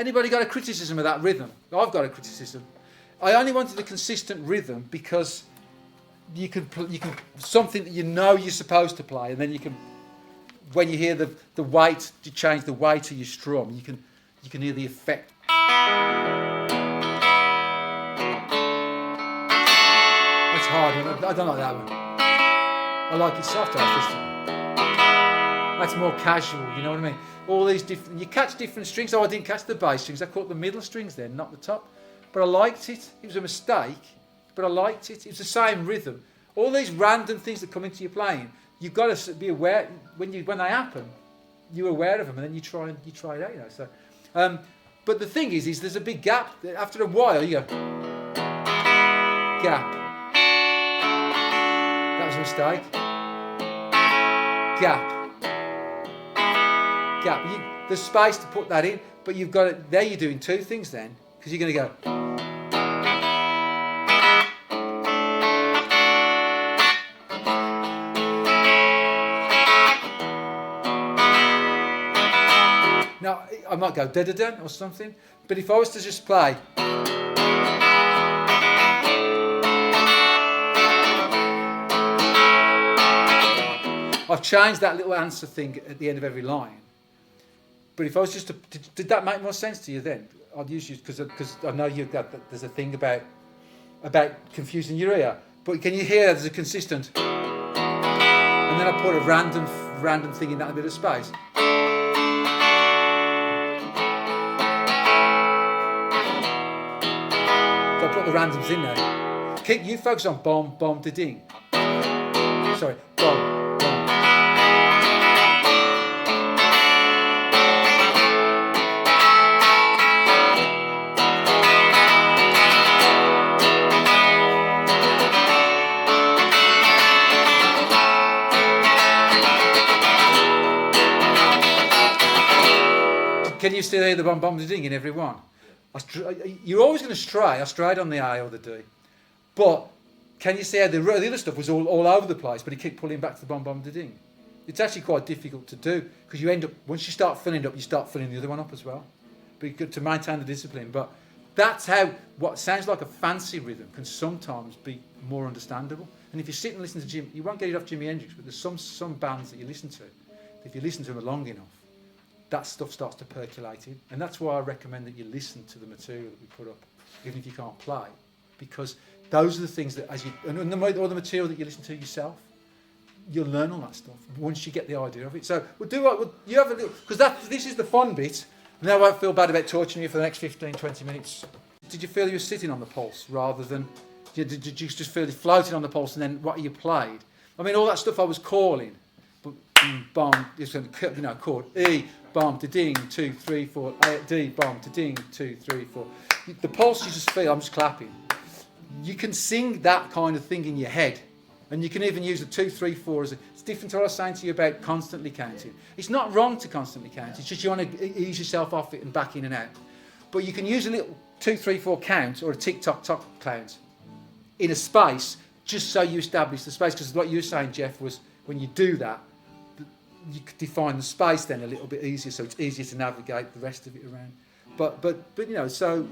Anybody got a criticism of that rhythm? I've got a criticism. I only wanted a consistent rhythm because you can something that you know you're supposed to play, and then you can, when you hear the weight, you change the weight of your strum, you can hear the effect. That's hard. I don't like that one. I like it softer. That's more casual. You know what I mean? All these different. You catch different strings. Oh, I didn't catch the bass strings. I caught the middle strings then, not the top. But I liked it. It was a mistake, but I liked it. It's the same rhythm. All these random things that come into your playing, you've got to be aware when they happen. You're aware of them, and then you try it out. You know. So, but the thing is there's a big gap. After a while, you go gap. That was a mistake. Gap. Gap. There's space to put that in, but you've got it. There you're doing two things then, because you're going to go. Now I might go da da da or something, but if I was to just play. I've changed that little answer thing at the end of every line. But if I was just to, did that make more sense to you then? I'd use you because I know there's a thing about confusing your ear. But can you hear there's a consistent? And then I put a random thing in that bit of space. So I put the randoms in there. You focus on bomb, bomb, da ding. Sorry, bomb. Can you still hear the bomb da ding in every one? You're always going to stray. I strayed on the A or the D. But can you see how the other stuff was all over the place, but he kept pulling back to the bomb da ding? It's actually quite difficult to do because you end up, once you start filling it up, you start filling the other one up as well. But you got to maintain the discipline. But that's how what sounds like a fancy rhythm can sometimes be more understandable. And if you sit and listen to Jim, you won't get it off Jimi Hendrix, but there's some bands that you listen to. If you listen to them long enough, that stuff starts to percolate in. And that's why I recommend that you listen to the material that we put up, even if you can't play, because those are the things that, all the material that you listen to yourself, you'll learn all that stuff once you get the idea of it. So you have a little, because this is the fun bit. Now I won't feel bad about torturing you for the next 15, 20 minutes. Did you feel you were sitting on the pulse rather than, did you just feel you floating on the pulse and then what you played? I mean, all that stuff I was calling, but bomb, chord E, bomb, da ding, 2, 3, 4, A, D, bomb, da ding, 2, 3, 4. The pulse you just feel, I'm just clapping. You can sing that kind of thing in your head, and you can even use the 2, 3, 4 as it's different to what I was saying to you about constantly counting. It's not wrong to constantly count, it's just you want to ease yourself off it and back in and out. But you can use a little 2, 3, 4 count or a tick-tock-tock count in a space just so you establish the space, because what you were saying, Jeff, was when you do that, you could define the space then a little bit easier, so it's easier to navigate the rest of it around. But so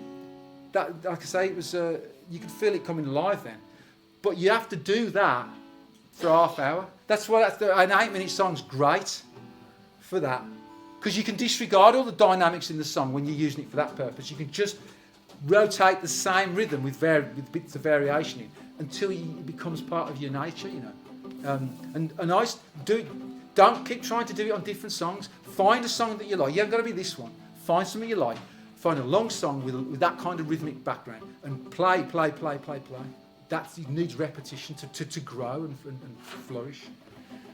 that, like I say, it was you could feel it coming alive then. But you have to do that for half hour. That's why an 8-minute song's great for that, because you can disregard all the dynamics in the song when you're using it for that purpose. You can just rotate the same rhythm with bits of variation in until it becomes part of your nature, And I don't keep trying to do it on different songs. Find a song that you like. You haven't got to be this one. Find something you like. Find a long song with that kind of rhythmic background and play. That needs repetition to grow and flourish.